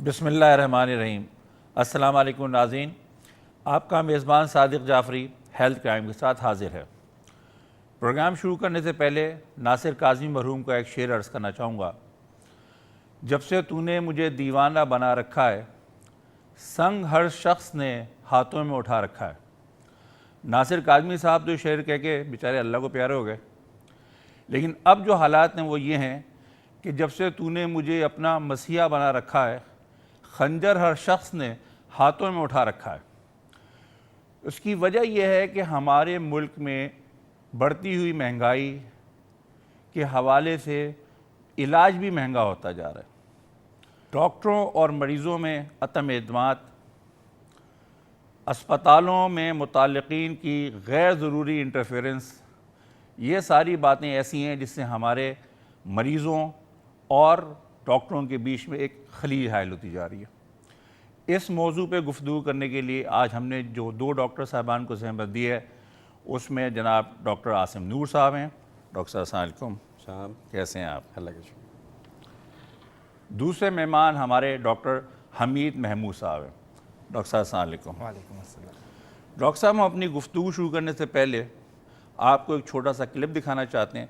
بسم اللہ الرحمن الرحیم۔ السلام علیکم ناظرین، آپ کا میزبان صادق جعفری ہیلتھ کرائم کے ساتھ حاضر ہے۔ پروگرام شروع کرنے سے پہلے ناصر کاظمی مرحوم کا ایک شعر عرض کرنا چاہوں گا۔ جب سے تو نے مجھے دیوانہ بنا رکھا ہے، سنگ ہر شخص نے ہاتھوں میں اٹھا رکھا ہے۔ ناصر کاظمی صاحب تو شعر کہہ کے بیچارے اللہ کو پیارے ہو گئے، لیکن اب جو حالات ہیں وہ یہ ہیں کہ جب سے تو نے مجھے اپنا مسیحا بنا رکھا ہے، خنجر ہر شخص نے ہاتھوں میں اٹھا رکھا ہے۔ اس کی وجہ یہ ہے کہ ہمارے ملک میں بڑھتی ہوئی مہنگائی کے حوالے سے علاج بھی مہنگا ہوتا جا رہا ہے۔ ڈاکٹروں اور مریضوں میں عدم اعتماد، اسپتالوں میں متعلقین کی غیر ضروری انٹرفیرنس، یہ ساری باتیں ایسی ہیں جس سے ہمارے مریضوں اور ڈاکٹروں کے بیچ میں ایک خلیج حائل ہوتی جا رہی ہے۔ اس موضوع پہ گفتگو کرنے کے لیے آج ہم نے جو دو ڈاکٹر صاحبان کو زحمت دی ہے، اس میں جناب ڈاکٹر عاصم نور صاحب ہیں۔ ڈاکٹر صاحب السلام علیکم۔ صاحب کیسے ہیں آپ؟ اللہ کا شکر۔ دوسرے مہمان ہمارے ڈاکٹر حمید محمود صاحب ہیں۔ ڈاکٹر صاحب السلام علیکم۔ وعلیکم السلام۔ ڈاکٹر صاحب، ہم اپنی گفتگو شروع کرنے سے پہلے آپ کو ایک چھوٹا سا کلپ دکھانا چاہتے ہیں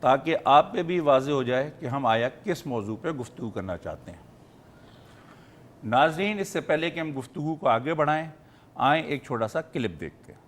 تاکہ آپ پہ بھی واضح ہو جائے کہ ہم آیا کس موضوع پہ گفتگو کرنا چاہتے ہیں۔ ناظرین، اس سے پہلے کہ ہم گفتگو کو آگے بڑھائیں، آئیں ایک چھوٹا سا کلپ دیکھتے ہیں۔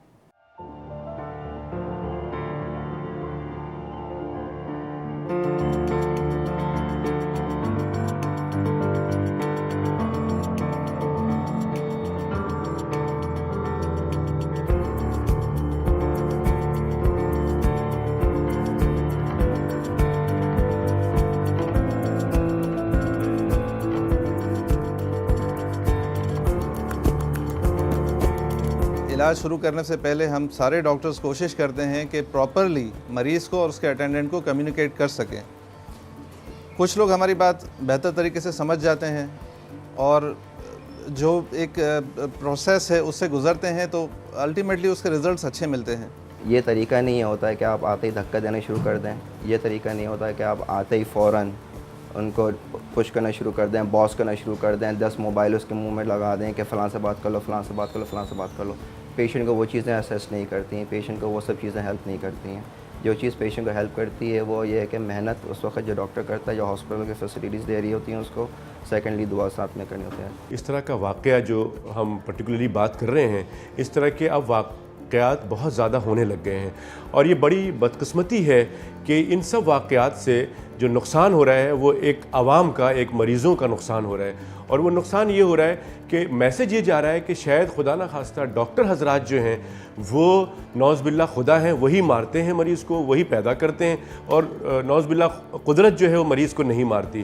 علاج شروع کرنے سے پہلے ہم سارے ڈاکٹرز کوشش کرتے ہیں کہ پراپرلی مریض کو اور اس کے اٹینڈنٹ کو کمیونیکیٹ کر سکیں۔ کچھ لوگ ہماری بات بہتر طریقے سے سمجھ جاتے ہیں اور جو ایک پروسیس ہے اس سے گزرتے ہیں تو الٹیمیٹلی اس کے ریزلٹس اچھے ملتے ہیں۔ یہ طریقہ نہیں ہوتا ہے کہ آپ آتے ہی دھکا دینا شروع کر دیں، یہ طریقہ نہیں ہوتا ہے کہ آپ آتے ہی فوراً ان کو پش کرنا شروع کر دیں، باس کرنا شروع کر دیں، 10 موبائل اس کے منہ میں لگا دیں کہ فلاں سے بات کر لو، فلاں سے بات کر لو، فلاں سے بات کر لو۔ پیشنٹ کو وہ چیزیں اسیس نہیں کرتی ہیں، پیشنٹ کو وہ سب چیزیں ہیلپ نہیں کرتی ہیں۔ جو چیز پیشنٹ کو ہیلپ کرتی ہے وہ یہ ہے کہ محنت اس وقت جو ڈاکٹر کرتا ہے، جو ہاسپٹل کی فیسلٹیز دے رہی ہوتی ہیں اس کو، سیکنڈلی دعا ساتھ میں کرنی ہوتی ہے۔ اس طرح کا واقعہ جو ہم پرٹیکولرلی بات کر رہے ہیں، اس طرح کے اب واقعات بہت زیادہ ہونے لگ گئے ہیں، اور یہ بڑی بدقسمتی ہے کہ ان سب واقعات سے جو نقصان ہو رہا ہے وہ ایک عوام کا، ایک مریضوں کا نقصان ہو رہا ہے، اور وہ نقصان یہ ہو رہا ہے کہ میسج یہ جا رہا ہے کہ شاید خدا نہ خواستہ ڈاکٹر حضرات جو ہیں وہ نعوذ باللہ خدا ہیں، وہی مارتے ہیں مریض کو، وہی پیدا کرتے ہیں، اور نعوذ باللہ قدرت جو ہے وہ مریض کو نہیں مارتی۔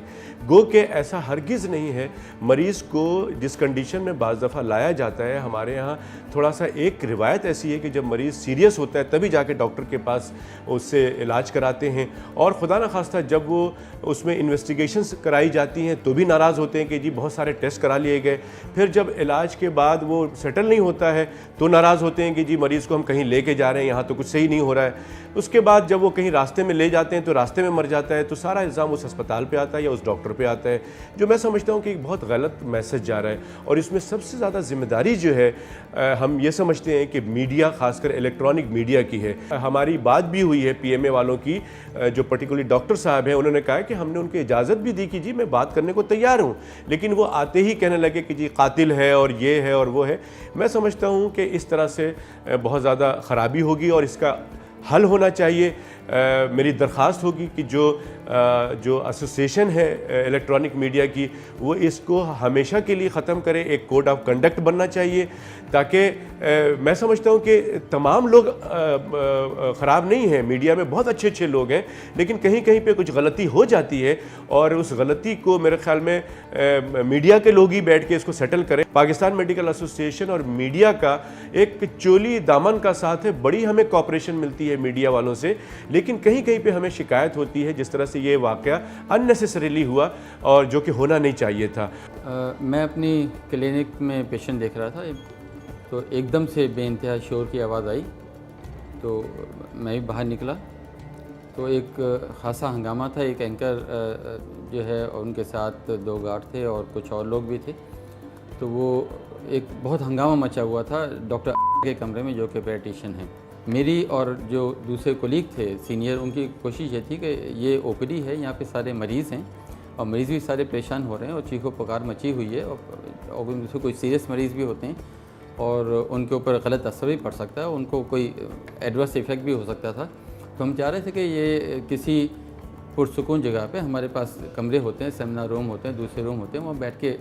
گو کہ ایسا ہرگز نہیں ہے۔ مریض کو جس کنڈیشن میں بعض دفعہ لایا جاتا ہے، ہمارے ہاں تھوڑا سا ایک روایت ایسی ہے کہ جب مریض سیریس ہوتا ہے تبھی جا کے ڈاکٹر کے پاس اس سے علاج کراتے ہیں، اور خدا نہ خواستہ جب وہ اس میں انویسٹیگیشنز کرائی جاتی ہیں تو بھی ناراض ہوتے ہیں کہ جی بہت سارے ٹیسٹ کرا لیے گئے۔ پھر جب علاج کے بعد وہ سیٹل نہیں ہوتا ہے تو ناراض ہوتے ہیں کہ جی مریض کو ہم کہیں لے کے جا رہے ہیں، یہاں تو کچھ صحیح نہیں ہو رہا ہے۔ اس کے بعد جب وہ کہیں راستے میں لے جاتے ہیں تو راستے میں مر جاتا ہے، تو سارا الزام اس اسپتال پہ آتا ہے یا اس ڈاکٹر پہ آتا ہے، جو میں سمجھتا ہوں کہ ایک بہت غلط میسج جا رہا ہے۔ اور اس میں سب سے زیادہ ذمہ داری جو ہے ہم یہ سمجھتے ہیں کہ میڈیا، خاص کر الیکٹرانک میڈیا کی ہے۔ ہماری بات بھی ہوئی ہے پی ایم اے والوں کی، جو پرٹیکولرلی ڈاکٹر صاحب ہیں، انہوں نے کہا کہ ہم نے ان کو اجازت بھی دی کہ جی میں بات کرنے کو تیار ہوں، لیکن وہ آتے ہی کہنے لگے کہ جی قاتل ہے اور یہ ہے اور وہ ہے۔ میں سمجھتا ہوں کہ اس طرح سے بہت زیادہ خرابی ہوگی اور اس کا حل ہونا چاہیے۔ میری درخواست ہوگی کہ جو ایسوسیشن ہے الیکٹرانک میڈیا کی، وہ اس کو ہمیشہ کے لیے ختم کرے، ایک کوڈ آف کنڈکٹ بننا چاہیے، تاکہ میں سمجھتا ہوں کہ تمام لوگ خراب نہیں ہیں، میڈیا میں بہت اچھے اچھے لوگ ہیں، لیکن کہیں کہیں پہ کچھ غلطی ہو جاتی ہے، اور اس غلطی کو میرے خیال میں میڈیا کے لوگ ہی بیٹھ کے اس کو سیٹل کریں۔ پاکستان میڈیکل ایسوسیشن اور میڈیا کا ایک چولی دامن کا ساتھ ہے، بڑی ہمیں کوآپریشن ملتی ہے میڈیا والوں سے، لیکن کہیں کہیں پہ ہمیں شکایت ہوتی ہے جس طرح سے یہ واقعہ اننیسیسریلی ہوا اور جو کہ ہونا نہیں چاہیے تھا۔ میں اپنی کلینک میں پیشنٹ دیکھ رہا تھا تو ایک دم سے بے انتہا شور کی آواز آئی، تو میں بھی باہر نکلا تو ایک خاصا ہنگامہ تھا. ایک اینکر جو ہے ان کے ساتھ 2 گارڈ تھے اور کچھ اور لوگ بھی تھے. تو وہ ایک بہت ہنگامہ مچا ہوا تھا ڈاکٹر کے کمرے میں جو کہ پیڈیٹیشین ہیں. میری اور جو دوسرے کولیگ تھے سینئر, ان کی کوشش یہ تھی کہ یہ او پی ڈی ہے, یہاں پہ سارے مریض ہیں اور مریض بھی سارے پریشان ہو رہے ہیں اور چیخ و پکار مچی ہوئی ہے, اور ان سے کوئی سیریس مریض بھی ہوتے ہیں اور ان کے اوپر غلط اثر بھی پڑ سکتا ہے, ان کو کوئی ایڈورس ایفیکٹ بھی ہو سکتا تھا. تو ہم چاہ رہے تھے کہ یہ کسی پرسکون جگہ پہ, ہمارے پاس کمرے ہوتے ہیں, سیمینار روم ہوتے ہیں, دوسرے روم ہوتے ہیں, وہاں بیٹھ کے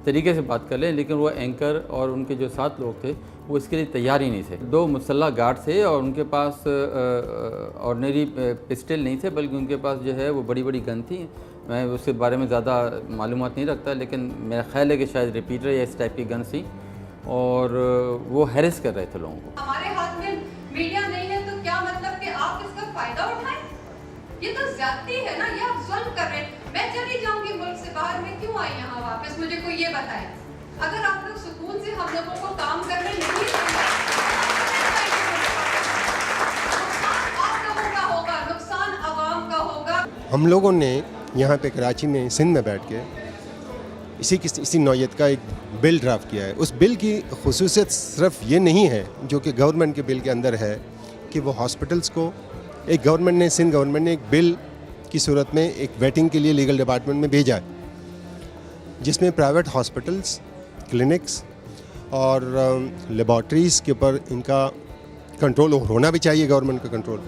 طریقے سے بات کر لیں. لیکن وہ اینکر اور ان کے جو 7 لوگ تھے وہ اس کے لیے تیار ہی نہیں تھے. 2 مسلح گارڈ تھے اور ان کے پاس آرڈنری پسٹل نہیں تھے, بلکہ ان کے پاس جو ہے وہ بڑی بڑی گن تھی. میں اس کے بارے میں زیادہ معلومات نہیں رکھتا, لیکن میرا خیال ہے کہ شاید ریپیٹر یا اس ٹائپ کی گن تھی, اور وہ ہیرس کر رہے تھے لوگوں کو. ہمارے ہاتھ میں میڈیا نہیں ہے تو کیا مطلب کہ آپ اس کا فائدہ اٹھائیں؟ یہ تو زیادتی ہے نا, یہ آپ ظلم کر رہے ہیں. میں چلی جاؤں گی ملک سے باہر, میں کیوں آئی یہاں واپس, مجھے کوئی یہ بتائے. اگر آپ لوگ سکون سے ہم لوگوں کو کام کرنے نہیں دیں, نقصان آپ لوگوں کا ہوگا, نقصان عوام کا ہوگا. ہم لوگوں نے یہاں پہ کراچی میں سندھ میں بیٹھ کے اسی نوعیت کا ایک بل ڈرافٹ کیا ہے. اس بل کی خصوصیت صرف یہ نہیں ہے جو کہ گورنمنٹ کے بل کے اندر ہے کہ وہ ہاسپٹلس کو ایک گورنمنٹ نے, سندھ گورنمنٹ نے ایک بل کی صورت میں ایک ویٹنگ کے لیے لیگل ڈپارٹمنٹ میں بھیجا ہے, جس میں پرائیویٹ ہاسپٹلس, کلینکس اور لیبارٹریز کے اوپر ان کا کنٹرول ہونا بھی چاہیے, گورنمنٹ کا کنٹرول.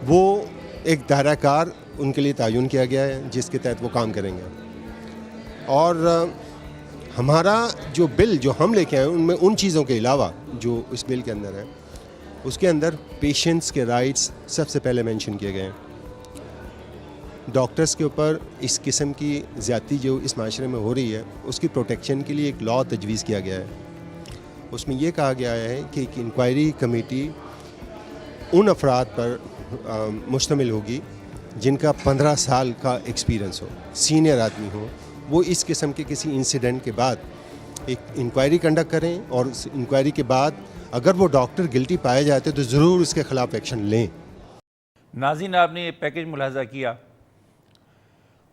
وہ ایک دائرہ کار ان کے لیے تعین کیا گیا ہے جس کے تحت وہ کام کریں گے. اور ہمارا جو بل جو ہم لے کے آئے ان میں ان چیزوں کے علاوہ جو اس بل کے اندر ہے, اس کے اندر پیشنٹس کے رائٹس سب سے پہلے مینشن کیے گئے ہیں. ڈاکٹرز کے اوپر اس قسم کی زیادتی جو اس معاشرے میں ہو رہی ہے اس کی پروٹیکشن کے لیے ایک لاء تجویز کیا گیا ہے. اس میں یہ کہا گیا ہے کہ ایک انکوائری کمیٹی ان افراد پر مشتمل ہوگی جن کا 15 سال کا ایکسپیرنس ہو, سینئر آدمی ہو. وہ اس قسم کے کسی انسیڈنٹ کے بعد ایک انکوائری کنڈکٹ کریں, اور اس انکوائری کے بعد اگر وہ ڈاکٹر گلٹی پائے جاتے تو ضرور اس کے خلاف ایکشن لیں. ناظرین, آپ نے یہ پیکج ملاحظہ کیا.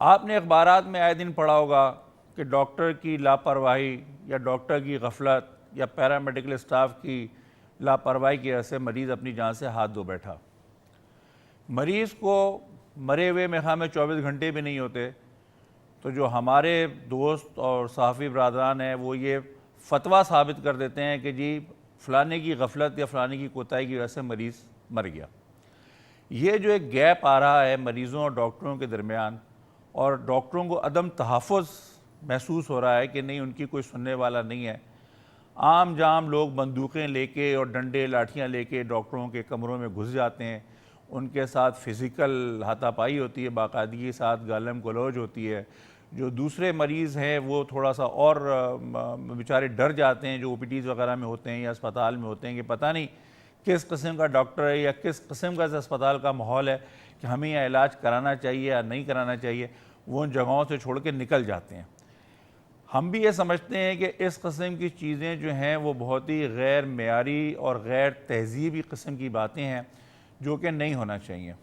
آپ نے اخبارات میں آئے دن پڑھا ہوگا کہ ڈاکٹر کی لاپرواہی یا ڈاکٹر کی غفلت یا پیرامیڈیکل اسٹاف کی لاپرواہی کی وجہ سے مریض اپنی جان سے ہاتھ دھو بیٹھا. مریض کو مرے ہوئے میرے خیال میں 24 گھنٹے بھی نہیں ہوتے تو جو ہمارے دوست اور صحافی برادران ہیں وہ یہ فتویٰ ثابت کر دیتے ہیں کہ جی فلانے کی غفلت یا فلانے کی کوتاہی کی وجہ سے مریض مر گیا. یہ جو ایک گیپ آ رہا ہے مریضوں اور ڈاکٹروں کے درمیان, اور ڈاکٹروں کو عدم تحفظ محسوس ہو رہا ہے کہ نہیں ان کی کوئی سننے والا نہیں ہے. عام جام لوگ بندوقیں لے کے اور ڈنڈے لاٹھیاں لے کے ڈاکٹروں کے کمروں میں گھس جاتے ہیں, ان کے ساتھ فزیکل ہاتھا پائی ہوتی ہے, باقاعدگی کے ساتھ گالم گلوچ ہوتی ہے. جو دوسرے مریض ہیں وہ تھوڑا سا اور بیچارے ڈر جاتے ہیں جو او پی ٹیز وغیرہ میں ہوتے ہیں یا اسپتال میں ہوتے ہیں کہ پتہ نہیں کس قسم کا ڈاکٹر ہے یا کس قسم کا اسپتال کا ماحول ہے کہ ہمیں یہ علاج کرانا چاہیے یا نہیں کرانا چاہیے. وہ ان جگہوں سے چھوڑ کے نکل جاتے ہیں. ہم بھی یہ سمجھتے ہیں کہ اس قسم کی چیزیں جو ہیں وہ بہت ہی غیر معیاری اور غیر تہذیبی قسم کی باتیں ہیں جو کہ نہیں ہونا چاہیے.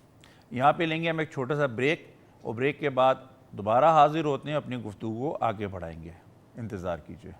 یہاں پہ لیں گے ہم ایک چھوٹا سا بریک, اور بریک کے بعد دوبارہ حاضر ہوتے ہیں, اپنی گفتگو کو آگے بڑھائیں گے. انتظار کیجیے.